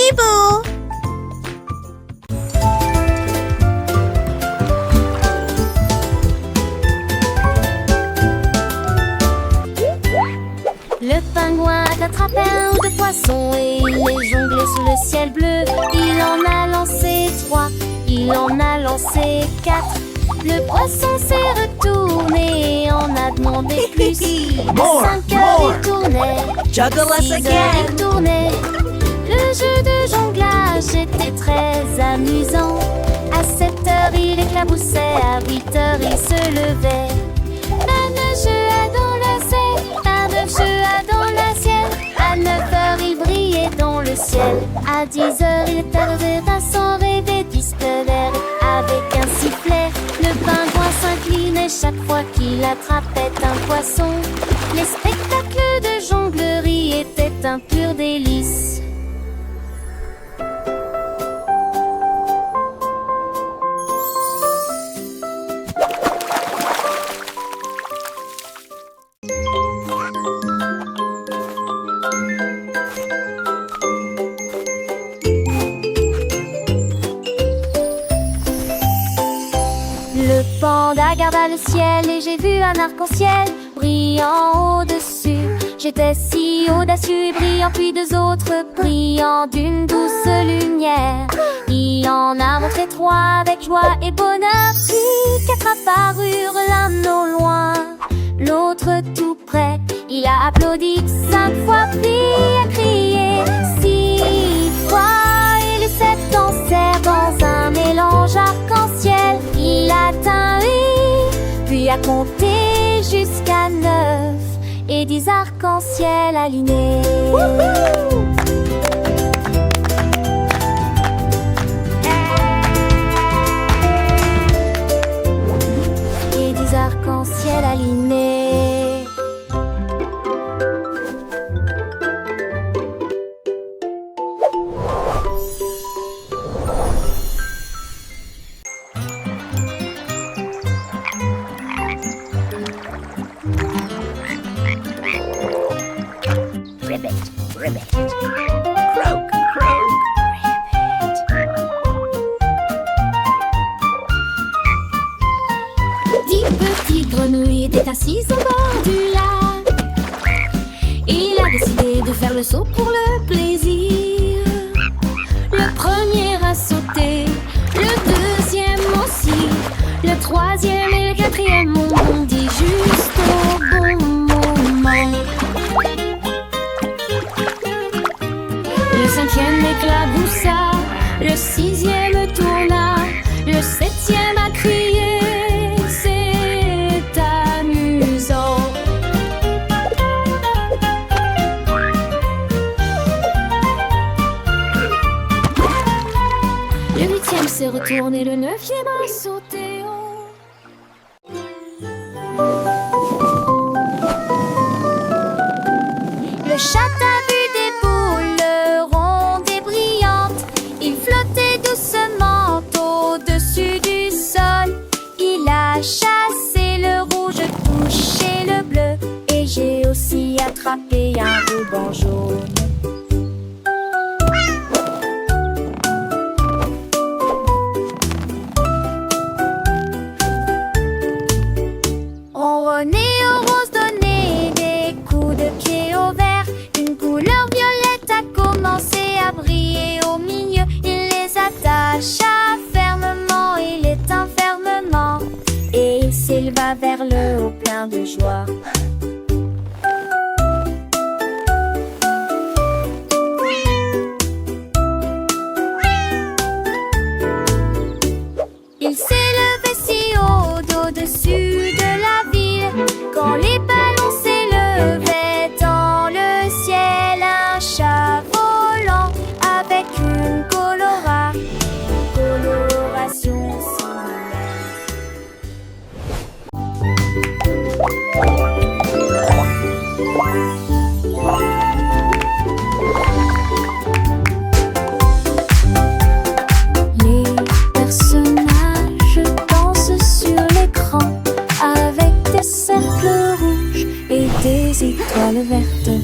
Bibou! Le pingouin attrapait un ou deux poissons et il les jonglait sous le ciel bleu. Il en a lancé 3, il en a lancé 4. Le poisson s'est retourné et en a demandé plus. 5 heures il tournait, Juggle us 6 heures again! il tournait. Le jeu de jonglage était très amusant. À 7 heures il éclaboussait, à 8 heures il se levait. Un jeu à dans le ciel, un jeu à dans le ciel. À 9 heures il brillait dans le ciel. À 10 heures il tardait à son réveil disparaît avec un sifflet. Le pingouin s'inclinait chaque fois qu'il attrapait un poisson. Les spectacles de jonglerie étaient un pur délice. Le panda garda le ciel et j'ai vu un arc-en-ciel brillant au-dessus. J'étais si audacieux et brillant, puis deux autres brillants d'une douce lumière. Il en a montré 3 avec joie et bonheur, puis 4 apparurent l'un au loin, l'autre tout près. Il a applaudi 5 fois, puis a crié 6 fois, et les 7 dansèrent dans un mélange arc-en-ciel. Il atteint 8, puis a compté jusqu'à 9, et 10 arcs-en-ciel alignés. Et 10 arcs-en-ciel alignés. Ribbit, ribbit. Croak, croak. Ribbit. 10 petites grenouilles étaient assises au bord du lac. Il a décidé de faire le saut pour le plaisir. Le premier a sauté, le deuxième aussi. Le troisième et le quatrième ont bondi juste au bon moment. Le cinquième éclaboussa, le sixième tourna, le septième a crié. C'est amusant. Le huitième s'est retourné, le neuvième a sauté haut. Le chat a vu des boules rondes et brillantes. Il flottait doucement au-dessus du sol. Il a chassé le rouge, touché le bleu, et j'ai aussi attrapé un ruban jaune. On renaît aux roses, donné des coups de pied au vert. Une couleur violette a commencé à briller au milieu. Il les attacha fermement et les tint fermement, et il s'éleva vers le haut plein de joie. Il s'élevait si haut au-dessus de la ville, quand les ballons s'élevaient dans le ciel. Un chat volant avec une coloration similaire. Les personnages dansent sur l'écran avec des cercles rouges et des étoiles vertes.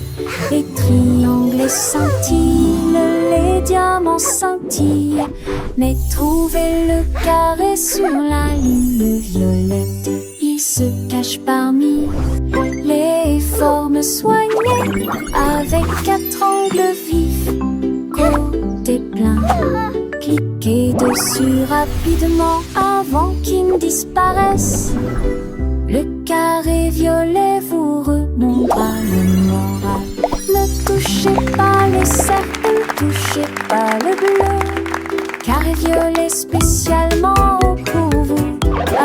Les triangles scintillent, les les diamants scintillent. Mais trouvez le carré sur la ligne violette. Il se cache parmi les formes soignées, avec 4 angles vifs, côté plein. Cliquez dessus rapidement avant qu'il ne disparaisse. Le carré violet vous remontera le moral. Ne touchez pas les cercles, ne touchez pas le bleu. Carré violet spécialement pour vous.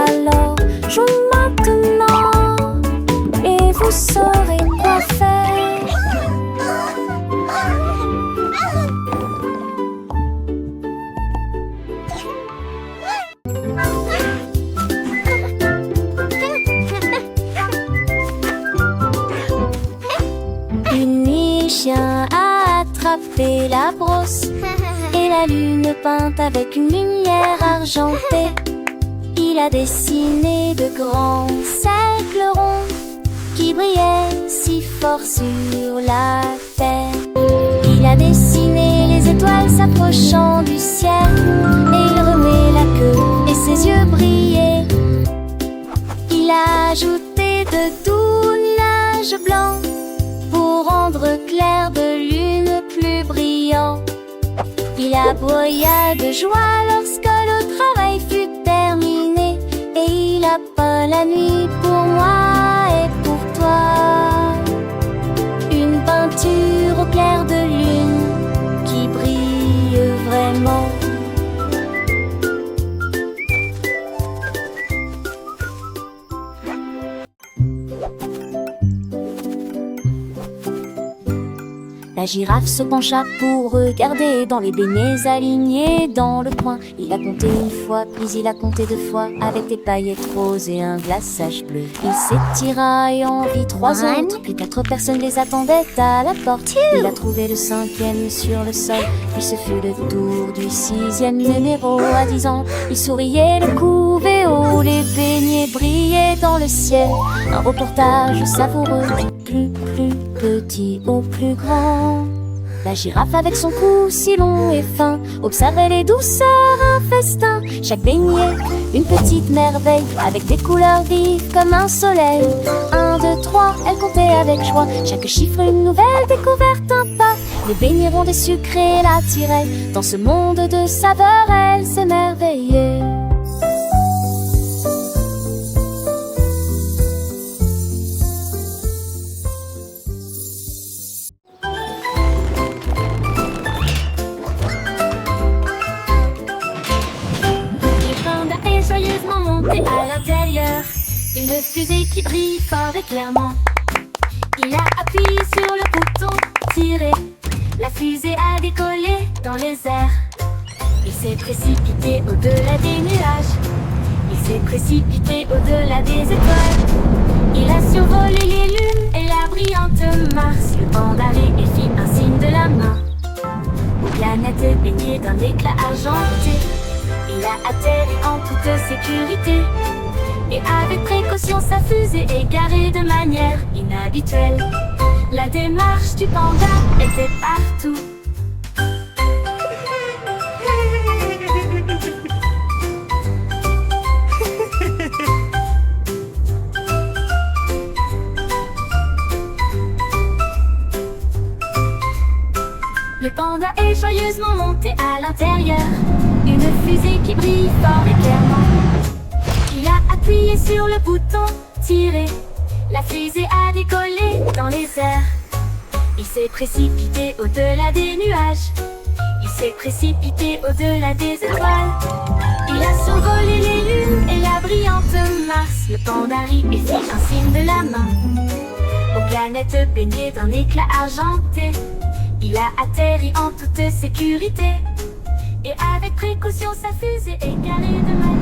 Alors jouez maintenant et vous saurez quoi faire. Chien a attrapé la brosse et la lune peinte avec une lumière argentée. Il a dessiné de grands cercles ronds qui brillaient si fort sur la terre. Il a dessiné les étoiles s'approchant du ciel et il remet la queue et ses yeux brillaient. Il a ajouté de doux nuages blancs pour rendre clair de lune plus brillant. Il aboya de joie lorsque le travail fut terminé, et il a peint la nuit pour moi et pour toi. Une peinture au clair de lune qui brille vraiment. La girafe se pencha pour regarder dans les beignets alignés dans le coin. Il a compté 1 fois, puis il a compté 2 fois, avec des paillettes roses et un glaçage bleu. Il s'étira et en vit 3 autres, puis 4 personnes les attendaient à la porte. Il a trouvé le 5e sur le sol, puis ce fut le tour du 6e numéro. À 10 ans, il souriait le cou haut, les beignets brillaient dans le ciel. Un reportage savoureux, plus petit au plus grand. La girafe avec son cou si long et fin observait les douceurs, un festin. Chaque beignet, une petite merveille, avec des couleurs vives comme un soleil. 1, 2, 3, elle comptait avec joie, chaque chiffre une nouvelle découverte, un pas. Les beignets ronds et sucrés l'attiraient, dans ce monde de saveurs elle s'émerveillait. À l'intérieur, une fusée qui brille fort et clairement. Il a appuyé sur le bouton, tiré. La fusée a décollé dans les airs. Il s'est précipité au-delà des nuages. Il s'est précipité au-delà des étoiles. Il a survolé les lunes et la brillante Mars. Le pandaré et fit un signe de la main aux planètes baignées d'un éclat argenté. Il a atterri en toute sécurité, et avec précaution sa fusée est garée de manière inhabituelle. La démarche du panda était partout. Le panda est joyeusement monté à l'intérieur. Une fusée qui brille fort et clairement. Il a appuyé sur le bouton, tiré. La fusée a décollé dans les airs. Il s'est précipité au-delà des nuages. Il s'est précipité au-delà des étoiles. Il a survolé les lunes et la brillante Mars. Le panda rit et fit un signe de la main aux planètes baignées d'un éclat argenté. Il a atterri en toute sécurité, et avec précaution sa fusée est garée de manière